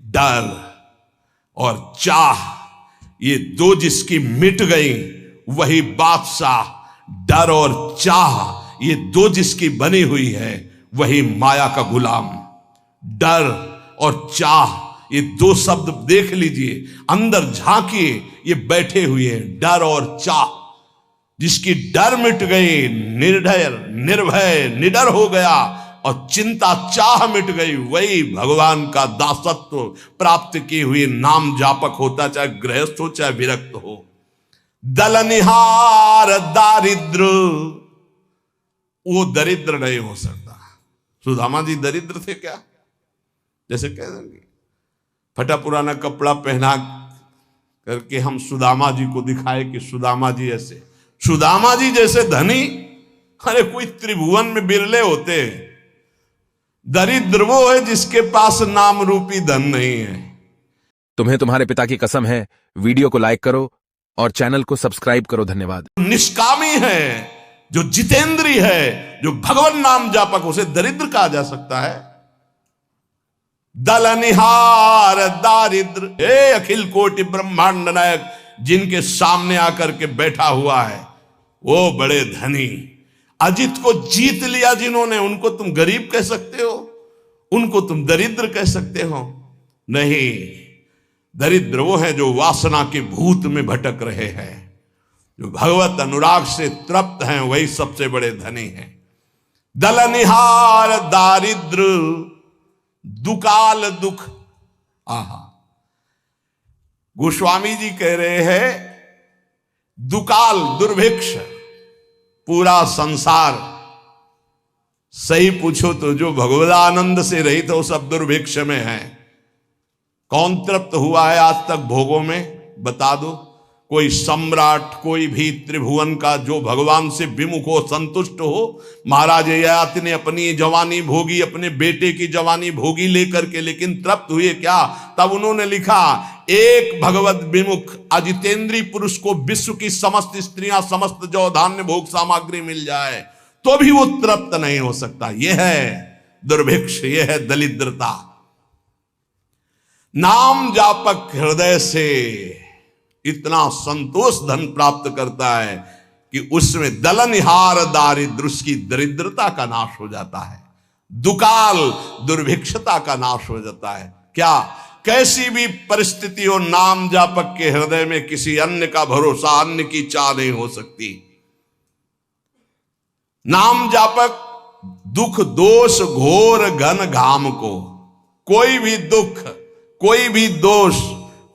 डर और चाह, ये दो जिसकी मिट गई वही बादशाह। डर और चाह ये दो जिसकी बनी हुई है वही माया का गुलाम। डर और चाह ये दो शब्द देख लीजिए, अंदर झांकिए, ये बैठे हुए हैं। डर और चाह, जिसकी डर मिट गई, निर्भय निर्भय निडर हो गया, और चिंता चाह मिट गई, वही भगवान का दासत्व प्राप्त की हुई नाम जापक होता, चाहे गृहस्थ हो चाहे विरक्त हो। दलनिहार दारिद्र, वो दरिद्र नहीं हो सकता। सुदामा जी दरिद्र थे क्या? जैसे कह देंगे फटा पुराना कपड़ा पहना करके हम सुदामा जी को दिखाए कि सुदामा जी ऐसे, सुदामा जी जैसे धनी अरे कोई त्रिभुवन में बिरले होते हैं। दरिद्र वो है जिसके पास नाम रूपी धन नहीं है। तुम्हें तुम्हारे पिता की कसम है, वीडियो को लाइक करो और चैनल को सब्सक्राइब करो। धन्यवाद। निष्कामी है, जो जितेंद्री है, जो भगवान नाम जापक, उसे दरिद्र कहा जा सकता है? दलनिहार दारिद्र, हे अखिल कोटि ब्रह्मांड नायक, जिनके सामने आकर के बैठा हुआ है वो बड़े धनी। अजित को जीत लिया जिन्होंने, उनको तुम गरीब कह सकते हो? उनको तुम दरिद्र कह सकते हो? नहीं, दरिद्र वो है जो वासना के भूत में भटक रहे हैं, जो भगवत अनुराग से तृप्त हैं, वही सबसे बड़े धनी हैं। दलनिहार दारिद्र, दुकाल दुख। आहा, गोस्वामी जी कह रहे हैं दुकाल दुर्भिक्ष, पूरा संसार सही पूछो तो जो भगवदानंद से रहित हो सब दुर्भिक्ष में है। कौन तृप्त हुआ है आज तक भोगों में? बता दो। कोई सम्राट, कोई भी त्रिभुवन का जो भगवान से विमुख हो, संतुष्ट हो। महाराज ययाति ने अपनी जवानी भोगी, अपने बेटे की जवानी भोगी लेकर के, लेकिन तृप्त हुए क्या? तब उन्होंने लिखा, एक भगवत विमुख अजितेंद्री पुरुष को विश्व की समस्त स्त्रियां, समस्त जो धान्य भोग सामग्री मिल जाए तो भी वो तृप्त नहीं हो सकता। यह है दुर्भिक्ष, यह है दरिद्रता। नाम जापक हृदय से इतना संतोष धन प्राप्त करता है कि उसमें दलनिहार दारिद्र, उसकी दरिद्रता का नाश हो जाता है। दुकाल दुर्भिक्षता का नाश हो जाता है। क्या? कैसी भी परिस्थिति हो, नाम जापक के हृदय में किसी अन्य का भरोसा, अन्य की चाह नहीं हो सकती। नाम जापक दुख दोष घोर घन घाम को, कोई भी दुख, कोई भी दोष,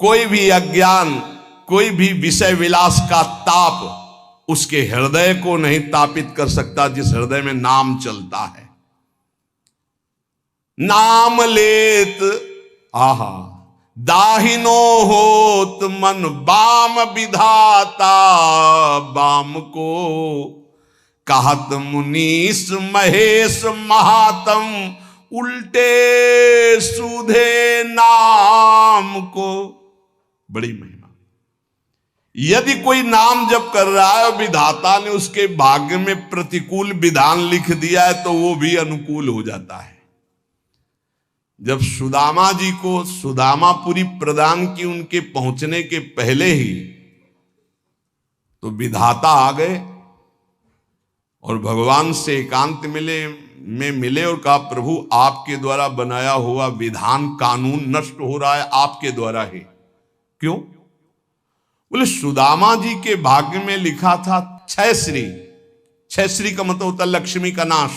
कोई भी अज्ञान, कोई भी विषय विलास का ताप उसके हृदय को नहीं तापित कर सकता, जिस हृदय में नाम चलता है। नाम लेत आहा दाहिनो होत मन बाम विधाता, बाम को कहत मुनीस महेश महात्म, उल्टे सूधे नाम को। बड़ी महिमा। यदि कोई नाम जप कर रहा है और विधाता ने उसके भाग्य में प्रतिकूल विधान लिख दिया है तो वो भी अनुकूल हो जाता है। जब सुदामा जी को सुदामापुरी प्रदान की, उनके पहुंचने के पहले ही तो विधाता आ गए और भगवान से एकांत मिले और कहा, प्रभु आपके द्वारा बनाया हुआ विधान कानून नष्ट हो रहा है, आपके द्वारा ही। क्यों? बोले सुदामा जी के भाग्य में लिखा था छह श्री। छह श्री का मतलब होता लक्ष्मी का नाश।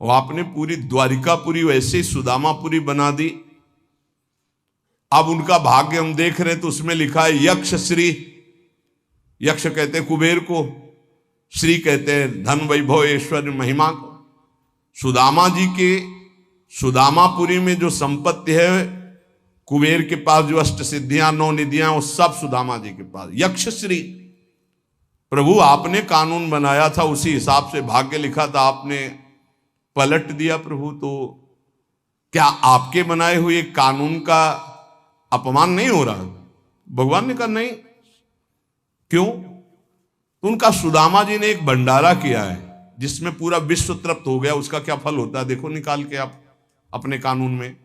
और आपने पूरी द्वारिकापुरी वैसे ही सुदामापुरी बना दी। अब उनका भाग्य हम देख रहे हैं तो उसमें लिखा है यक्ष श्री। यक्ष कहते हैं कुबेर को, श्री कहते हैं धन वैभव ऐश्वर्य महिमा को। सुदामा जी के सुदामापुरी में जो संपत्ति है, कुबेर के पास जो अष्ट सिद्धियां, 9 निधियां, वो सब सुदामा जी के पास। यक्ष श्री, प्रभु आपने कानून बनाया था, उसी हिसाब से भाग्य लिखा था, आपने पलट दिया प्रभु, तो क्या आपके बनाए हुए कानून का अपमान नहीं हो रहा? भगवान ने कहा नहीं। क्यों? तो उनका सुदामा जी ने एक भंडारा किया है जिसमें पूरा विश्व तृप्त हो गया। उसका क्या फल होता है देखो निकाल के आप अपने कानून में।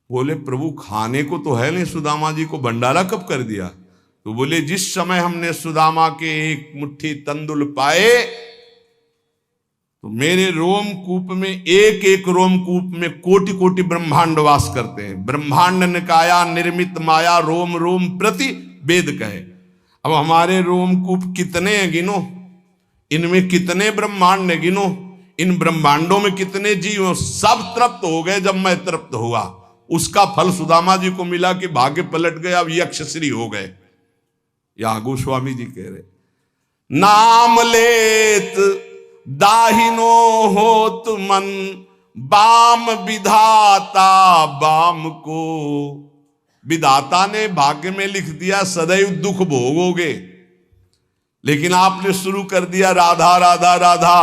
बोले प्रभु खाने को तो है नहीं, सुदामा जी को भंडारा कब कर दिया? तो बोले जिस समय हमने सुदामा के एक मुट्ठी तंदुल पाए तो मेरे रोमकूप में, एक एक रोमकूप में कोटि कोटि ब्रह्मांड वास करते हैं। ब्रह्मांड निकाया निर्मित माया रोम रोम प्रति वेद कहे। अब हमारे रोमकूप कितने हैं गिनो, इनमें कितने ब्रह्मांड है गिनो, इन ब्रह्मांडों में कितने जीव, सब तृप्त हो गए। जब मैं तृप्त हुआ उसका फल सुदामा जी को मिला कि भाग्य पलट गए, अब यक्षश्री हो गए। यहां गोस्वामी जी कह रहे नाम लेत दाहिनो होत मन, बाम विधाता बाम को। विधाता ने भाग्य में लिख दिया सदैव दुख भोगोगे, लेकिन आपने शुरू कर दिया राधा राधा राधा,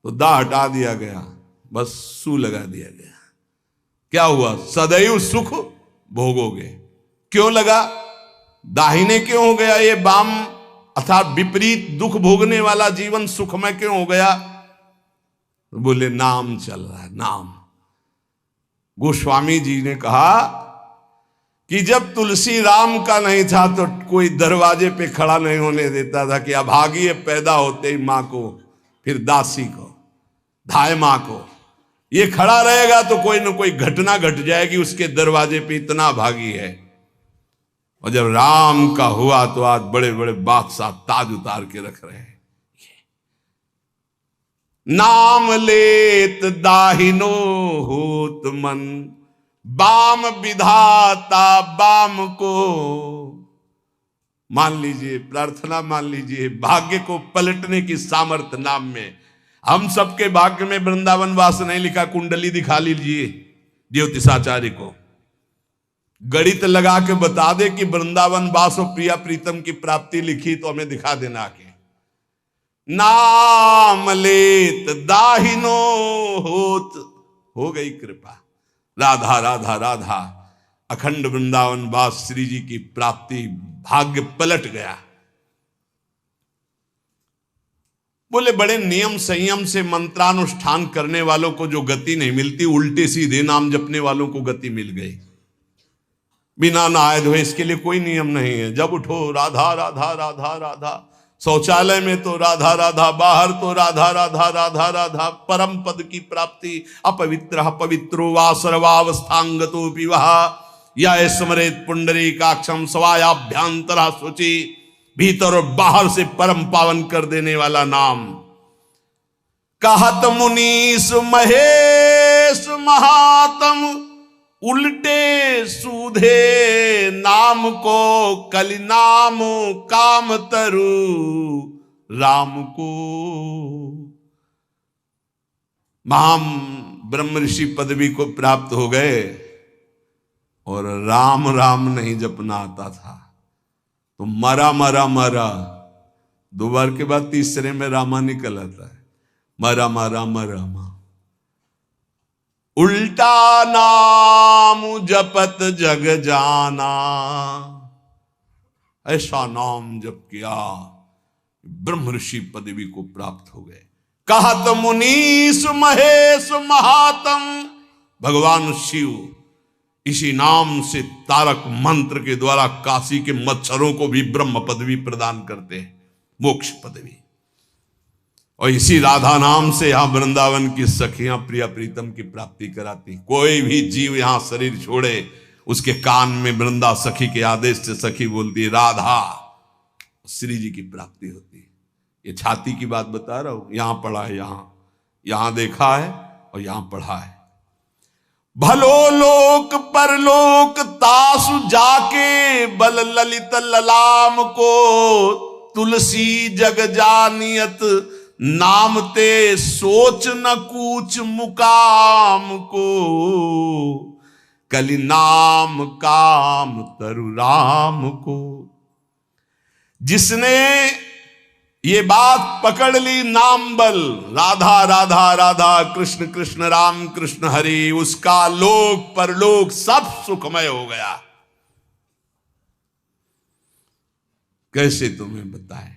तो दा हटा दिया गया, बस सू लगा दिया गया। क्या हुआ? सदैव सुख भोगोगे। क्यों लगा? दाहिने क्यों हो गया ये बाम, अर्थात विपरीत दुख भोगने वाला जीवन सुखमय क्यों हो गया? तो बोले नाम चल रहा है, नाम। गोस्वामी जी ने कहा कि जब तुलसी राम का नहीं था तो कोई दरवाजे पे खड़ा नहीं होने देता था कि अभागी पैदा होते ही मां को, फिर दासी को, धाय मां को, ये खड़ा रहेगा तो कोई ना कोई घटना घट जाएगी उसके दरवाजे पे, इतना भागी है। और जब राम का हुआ तो आज बड़े बड़े बादशाह ताज उतार के रख रहे हैं। नाम लेत दाहिनो होत मन, बाम विधाता बाम को। मान लीजिए, प्रार्थना मान लीजिए, भाग्य को पलटने की सामर्थ्य नाम में। हम सबके भाग्य में वृंदावन वास नहीं लिखा, कुंडली दिखा लीजिए ज्योतिषाचार्य को, गणित लगा के बता दे कि वृंदावन वास और प्रिया प्रीतम की प्राप्ति लिखी तो हमें दिखा देना के। नाम लेत दाहिनो होत, हो गई कृपा, राधा राधा राधा, अखंड वृंदावन वास श्री जी की प्राप्ति, भाग्य पलट गया। बोले बड़े नियम संयम से मंत्रानुष्ठान करने वालों को जो गति नहीं मिलती, उल्टे सीधे नाम जपने वालों को गति मिल गई। बिना नहाए धोए इसके लिए कोई नियम नहीं है। जब उठो राधा राधा राधा राधा, शौचालय में तो राधा राधा, बाहर तो राधा राधा राधा राधा। परम पद की प्राप्ति, अपवित्र पवित्रो वा सर्वावस्थांगतो विवाह, या स्मरेत पुंडरीकाक्षम स्वायाभ्यांतरा शुचि। भीतर और बाहर से परम पावन कर देने वाला नाम। कहत मुनीस महेश महात्म, उल्टे सूधे नाम को, कलि नाम काम तरु राम को। महाम ब्रह्म ऋषि पदवी को प्राप्त हो गए और राम राम नहीं जपना आता था तो मरा मरा मरा, दो बार के बाद तीसरे में रामा निकल आता है, मरा मरा मरा मा। उल्टा नाम जपत जग जाना, ऐसा नाम जप किया ब्रह्म ऋषि पदवी को प्राप्त हो गए। कहत मुनीस महेश महात्म, भगवान शिव इसी नाम से तारक मंत्र के द्वारा काशी के मच्छरों को भी ब्रह्म पदवी प्रदान करते हैं, मोक्ष पदवी। और इसी राधा नाम से यहां वृंदावन की सखियां प्रिया प्रीतम की प्राप्ति कराती। कोई भी जीव यहां शरीर छोड़े, उसके कान में वृंदा सखी के आदेश से सखी बोलती है राधा, श्री जी की प्राप्ति होती है। ये छाती की बात बता रहा हूं, यहां पढ़ा है, यहां देखा है और यहां पढ़ा है। भलो लोक परलोक तासु जाके, बल ललित ललाम को। तुलसी जग जानियत नाम ते, सोच न कूच मुकाम को। कलि नाम काम तरु राम को। जिसने ये बात पकड़ ली, नाम बल, राधा राधा राधा, कृष्ण कृष्ण राम कृष्ण हरि, उसका लोक परलोक सब सुखमय हो गया। कैसे तुम्हें बताएं,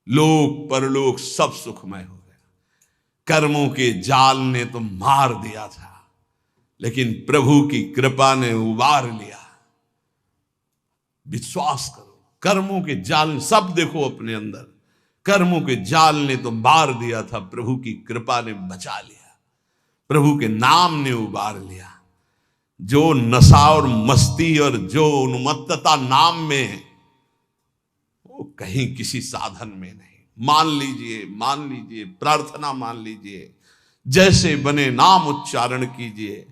लोक परलोक सब सुखमय हो गया। कर्मों के जाल ने तो मार दिया था, लेकिन प्रभु की कृपा ने उबार लिया। विश्वास करो, कर्मों के जाल, सब देखो अपने अंदर, कर्मों के जाल ने तो मार दिया था, प्रभु की कृपा ने बचा लिया, प्रभु के नाम ने उबार लिया। जो नशा और मस्ती और जो उन्मत्तता नाम में है, वो कहीं किसी साधन में नहीं। मान लीजिए, मान लीजिए, प्रार्थना मान लीजिए, जैसे बने नाम उच्चारण कीजिए।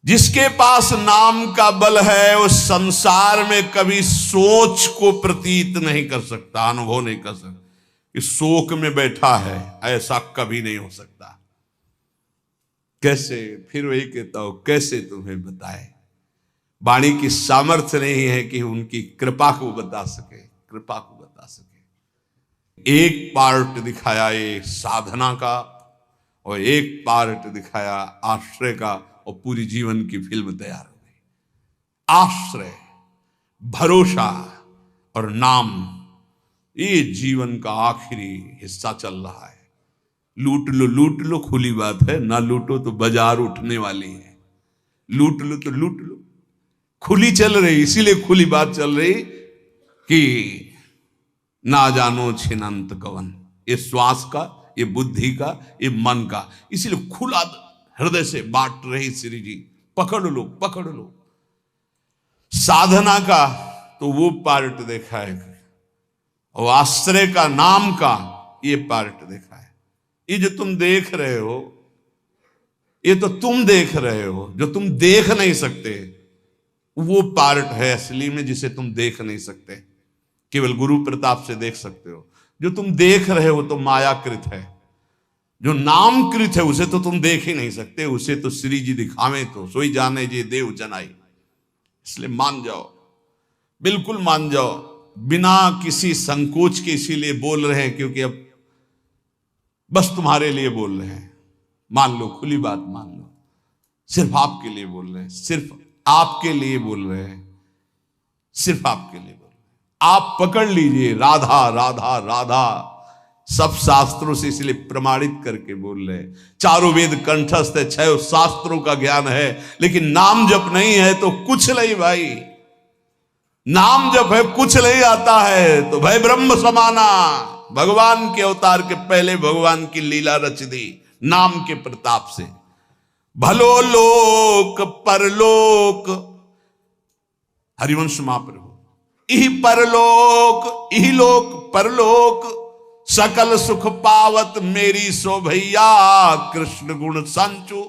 जिसके पास नाम का बल है उस संसार में कभी सोच को प्रतीत नहीं कर सकता, अनुभव नहीं कर सकता कि शोक में बैठा है, ऐसा कभी नहीं हो सकता। कैसे, फिर वही कहता हूं, कैसे तुम्हें बताए, वाणी की सामर्थ्य नहीं है कि उनकी कृपा को बता सके, कृपा को बता सके। एक पार्ट दिखाया ये साधना का और एक पार्ट दिखाया आश्रय का, और पूरी जीवन की फिल्म तैयार हो गई। आश्रय, भरोसा और नाम, ये जीवन का आखिरी हिस्सा चल रहा है। लूट लो, लूट लो, खुली बात है, ना लूटो तो बाजार उठने वाली है। लूट लो तो लूट लो, खुली चल रही, इसीलिए खुली बात चल रही कि ना जानो छिनंत कवन, ये श्वास का, ये बुद्धि का, ये मन का, इसीलिए खुला हृदय से बांट रही श्री जी। पकड़ लो, पकड़ लो। साधना का तो वो पार्ट देखा है, और आश्रय का, नाम का, ये पार्ट देखा है। ये जो तुम देख रहे हो, ये तो तुम देख रहे हो, जो तुम देख नहीं सकते वो पार्ट है असली में, जिसे तुम देख नहीं सकते, केवल गुरु प्रताप से देख सकते हो। जो तुम देख रहे हो तो मायाकृत है, जो नामकृत है उसे तो तुम देख ही नहीं सकते, उसे तो श्री जी दिखावे तो सोई जाने जे देव जनाई। इसलिए मान जाओ, बिल्कुल मान जाओ, बिना किसी संकोच के, इसीलिए बोल रहे हैं क्योंकि अब बस तुम्हारे लिए बोल रहे हैं। मान लो, खुली बात मान लो, सिर्फ आपके लिए बोल रहे हैं, सिर्फ आपके लिए बोल रहे हैं, सिर्फ आपके लिए बोल रहे हैं। आप पकड़ लीजिए, राधा राधा राधा, सब शास्त्रों से इसलिए प्रमाणित करके बोल रहे हैं। चारों वेद कंठस्थ है, 6 शास्त्रों का ज्ञान है, लेकिन नाम जप नहीं है तो कुछ नहीं भाई। नाम जप है, कुछ नहीं आता है तो भाई ब्रह्म समाना। भगवान के अवतार के पहले भगवान की लीला रच दी नाम के प्रताप से। भलो लोक परलोक, हरिवंश महाप्रभु, इहि परलोक, इहि लोक परलोक, सकल सुख पावत मेरी सो भैया, कृष्ण गुण संचु।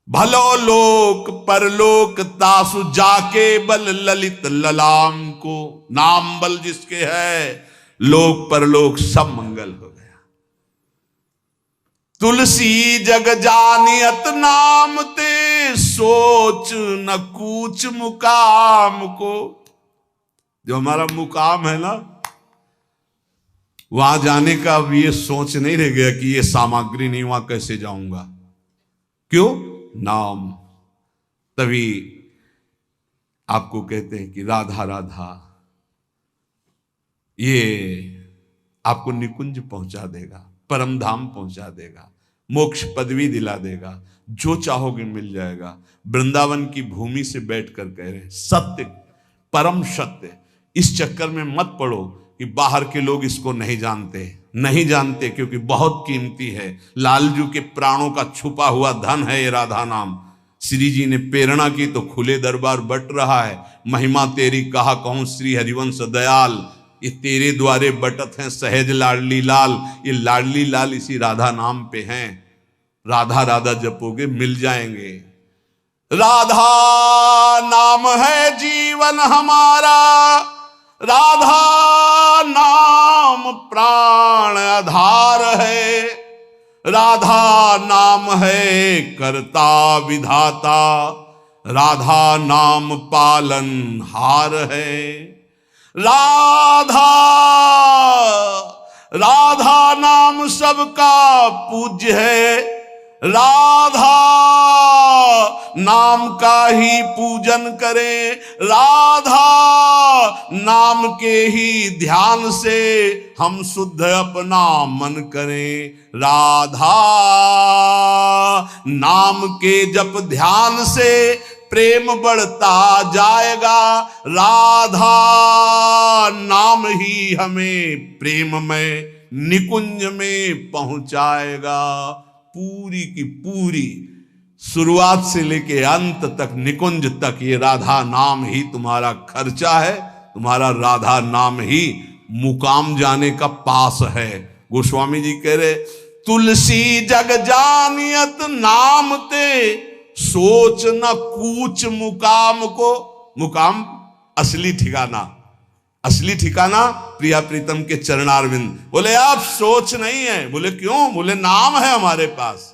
भलो लोक परलोक तासु जाके बल ललित ललाम को। नाम बल जिसके है, लोक परलोक सब मंगल हो गया। तुलसी जग जानियत नाम ते, सोच न कूच मुकाम को। जो हमारा मुकाम है ना, वहां जाने का अब ये सोच नहीं रह गया कि ये सामग्री नहीं, वहां कैसे जाऊंगा। क्यों? नाम। तभी आपको कहते हैं कि राधा राधा, ये आपको निकुंज पहुंचा देगा, परम धाम पहुंचा देगा, मोक्ष पदवी दिला देगा, जो चाहोगे मिल जाएगा। वृंदावन की भूमि से बैठकर कह रहे हैं, सत्य, परम सत्य। इस चक्कर में मत पड़ो कि बाहर के लोग इसको नहीं जानते, नहीं जानते, क्योंकि बहुत कीमती है। लालजू के प्राणों का छुपा हुआ धन है ये राधा नाम। श्री जी ने प्रेरणा की तो खुले दरबार बट रहा है। महिमा तेरी कहा कहूं श्री हरिवंश दयाल, ये तेरे द्वारे बटत हैं सहज लाडली लाल। ये लाडली लाल इसी राधा नाम पे हैं। राधा राधा जपोगे मिल जाएंगे। राधा नाम है जीवन हमारा, राधा नाम प्राण आधार है, राधा नाम है करता विधाता, राधा नाम पालन हार है। राधा राधा नाम सबका पूज्य है, राधा नाम का ही पूजन करें, राधा नाम के ही ध्यान से हम शुद्ध अपना मन करें। राधा नाम के जप ध्यान से प्रेम बढ़ता जाएगा। राधा नाम ही हमें प्रेम में निकुंज में पहुंचाएगा। पूरी की पूरी शुरुआत से लेके अंत तक, निकुंज तक, ये राधा नाम ही तुम्हारा खर्चा है, तुम्हारा राधा नाम ही मुकाम जाने का पास है। गोस्वामी जी कह रहे, तुलसी जग जानियत नाम ते सोच न कूच मुकाम को। मुकाम असली ठिकाना, असली ठिकाना प्रिया प्रीतम के चरणारविंद। बोले आप सोच नहीं है। बोले क्यों? बोले नाम है हमारे पास,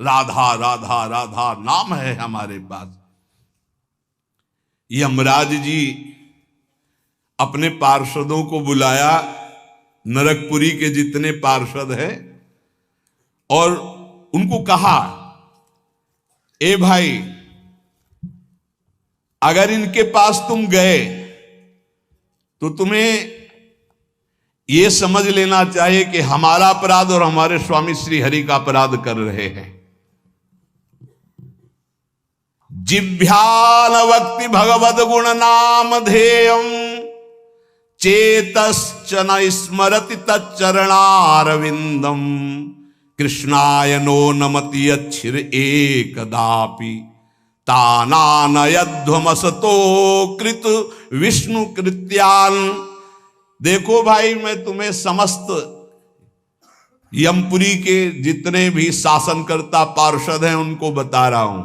राधा राधा राधा नाम है हमारे पास। यमराज जी अपने पार्षदों को बुलाया, नरकपुरी के जितने पार्षद हैं, और उनको कहा, ए भाई, अगर इनके पास तुम गए तो तुम्हें यह समझ लेना चाहिए कि हमारा अपराध और हमारे स्वामी श्री हरि का अपराध कर रहे हैं। जिभ्यान वक्ति भगवद गुण नाम ध्येयम चेतश्च न स्मरति तच्चरणारविंदम कृष्णाय नो नमति अच्छिर एकदापि तानानयध्वमसतो कृत विष्णु कृत्यान। देखो भाई, मैं तुम्हें समस्त यमपुरी के जितने भी शासनकर्ता पार्षद हैं उनको बता रहा हूं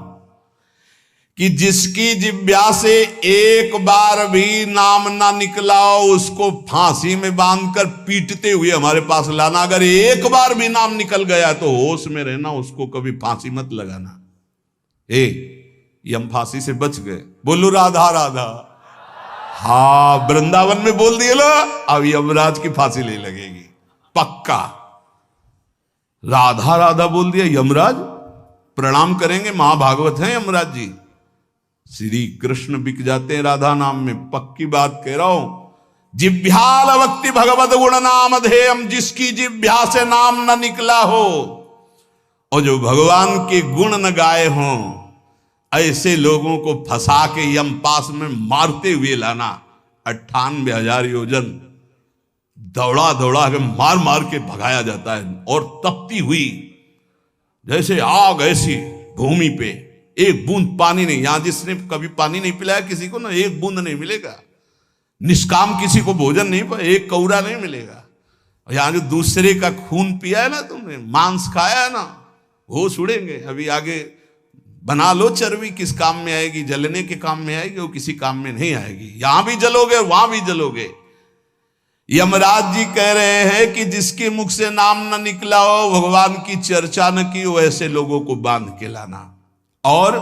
कि जिसकी जिब्या से एक बार भी नाम ना निकला हो उसको फांसी में बांधकर पीटते हुए हमारे पास लाना। अगर एक बार भी नाम निकल गया तो होश में रहना, उसको कभी फांसी मत लगाना। यम फांसी से बच गए। बोलो राधा राधा। हाँ, वृंदावन में बोल दिए लो, अब यमराज की फांसी ले लगेगी पक्का। राधा राधा बोल दिया, यमराज प्रणाम करेंगे। महाभागवत हैं यमराज जी, श्री कृष्ण बिक जाते हैं राधा नाम में, पक्की बात कह रहा हूं। जिभ्याल भक्ति भगवत गुण नाम ध्येयम, जिसकी जिभ्या से नाम न निकला हो और जो भगवान के गुण न गाए हों, ऐसे लोगों को फंसा के यम पास में मारते हुए लाना। 98,000 योजन दौड़ा दौड़ा के मार मार के भगाया जाता है, और तपती हुई जैसे आग ऐसी भूमि पे एक बूंद पानी नहीं। यहां जिसने कभी पानी नहीं पिलाया किसी को ना, एक बूंद नहीं मिलेगा। निष्काम किसी को भोजन नहीं, पर एक कौरा नहीं मिलेगा। यहां जो दूसरे का खून पिया है ना, तुमने मांस खाया है ना, वो छुड़ेंगे। अभी आगे बना लो चर्बी, किस काम में आएगी? जलने के काम में आएगी, वो किसी काम में नहीं आएगी। यहां भी जलोगे वहां भी जलोगे। यमराज जी कह रहे हैं कि जिसके मुख से नाम न निकला हो, भगवान की चर्चा न की हो, ऐसे लोगों को बांध के लाना। और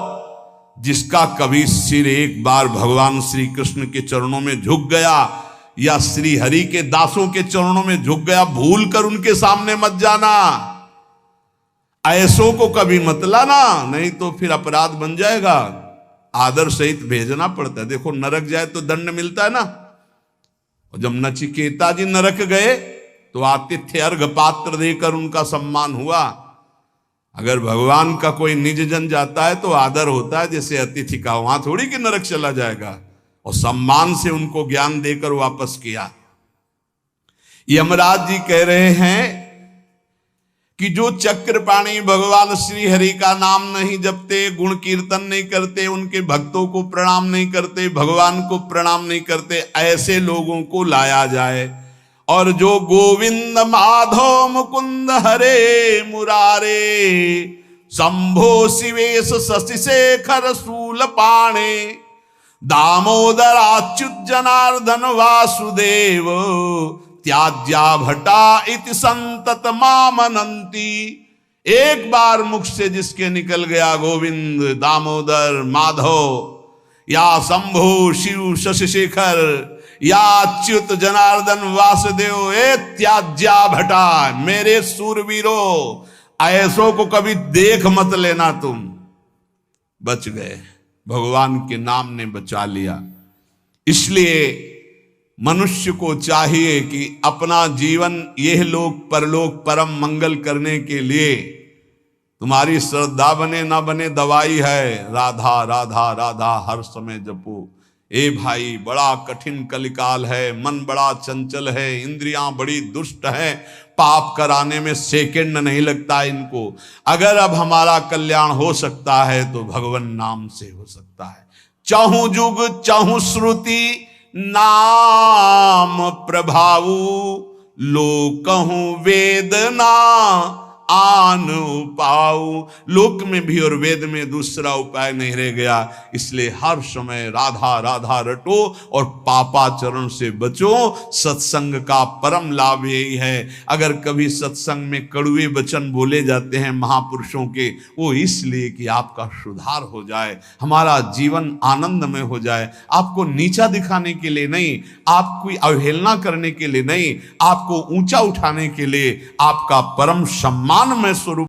जिसका कभी सिर एक बार भगवान श्री कृष्ण के चरणों में झुक गया या श्री हरि के दासों के चरणों में झुक गया, भूल कर उनके सामने मत जाना। ऐसों को कभी मत लाना, नहीं तो फिर अपराध बन जाएगा। आदर सहित भेजना पड़ता है। देखो, नरक जाए तो दंड मिलता है ना। और जब नचिकेता जी नरक गए तो आतिथ्य अर्घ पात्र देकर उनका सम्मान हुआ। अगर भगवान का कोई निज जन जाता है तो आदर होता है जैसे अतिथि का, वहां थोड़ी कि नरक चला जाएगा। और सम्मान से उनको ज्ञान देकर वापस किया। यमराज जी कह रहे हैं कि जो चक्रपाणी भगवान श्री हरि का नाम नहीं जपते, गुण कीर्तन नहीं करते, उनके भक्तों को प्रणाम नहीं करते, भगवान को प्रणाम नहीं करते, ऐसे लोगों को लाया जाए। और जो गोविंद माधव मुकुंद हरे मुरारे शंभो शिवेश शशि शेखर शूल पाणे दामोदर अच्युत जनार्दन वासुदेव त्याज्या भटा इति संतत मामनंती। एक बार मुख से जिसके निकल गया गोविंद, दामोदर, माधव या शंभु शिव शशि शेखर या अच्युत जनार्दन वासुदेव, ए त्याज्या भटा, मेरे सूरवीरों, ऐसों को कभी देख मत लेना। तुम बच गए, भगवान के नाम ने बचा लिया। इसलिए मनुष्य को चाहिए कि अपना जीवन यह लोक परलोक परम मंगल करने के लिए तुम्हारी श्रद्धा बने ना बने दवाई है, राधा राधा राधा हर समय जपो। ए भाई, बड़ा कठिन कलिकाल है, मन बड़ा चंचल है, इंद्रियां बड़ी दुष्ट हैं, पाप कराने में सेकंड नहीं लगता इनको। अगर अब हमारा कल्याण हो सकता है तो भगवान नाम से हो सकता है। चाहूं जुग चाहूं श्रुति नाम प्रभाऊ, लोक कहूं वेदना आन उपाऊ। लोक में भी और वेद में दूसरा उपाय नहीं रह गया, इसलिए हर समय राधा राधा रटो और पापाचरण से बचो। सत्संग का परम लाभ यही है। अगर कभी सत्संग में कड़वे वचन बोले जाते हैं महापुरुषों के, वो इसलिए कि आपका सुधार हो जाए, हमारा जीवन आनंदमय हो जाए। आपको नीचा दिखाने के लिए नहीं, आपकी अवहेलना करने के लिए नहीं, आपको ऊंचा उठाने के लिए, आपका परम सम्मान में स्वरूप